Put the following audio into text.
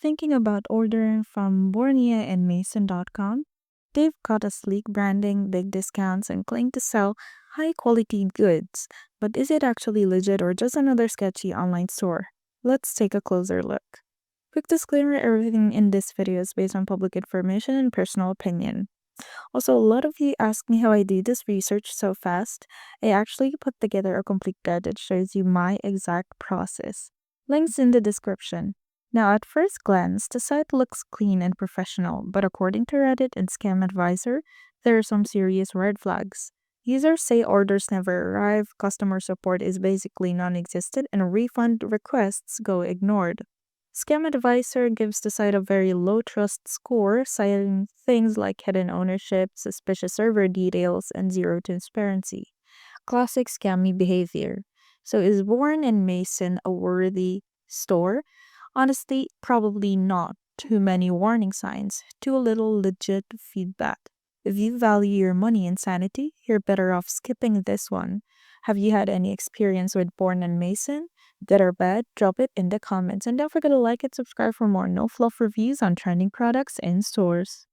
Thinking about ordering from Bourne and Mason.com? They've got a sleek branding, big discounts, and claim to sell high quality goods. But is it actually legit or just another sketchy online store? Let's take a closer look. Quick disclaimer, everything in this video is based on public information and personal opinion. Also, a lot of you ask me how I do this research so fast. I actually put together a complete guide that shows you my exact process. Links in the description. Now, at first glance, the site looks clean and professional, but according to Reddit and Scam Advisor, there are some serious red flags. Users say orders never arrive, customer support is basically non existent, and refund requests go ignored. Scam Advisor gives the site a very low trust score, citing things like hidden ownership, suspicious server details, and zero transparency. Classic scammy behavior. So is Bourne and Mason a worthy store? Honestly, probably not. Too many warning signs, too little legit feedback. If you value your money and sanity, you're better off skipping this one. Have you had any experience with Bourne and Mason? Good or bad? Drop it in the comments. And don't forget to like and subscribe for more no fluff reviews on trending products in stores.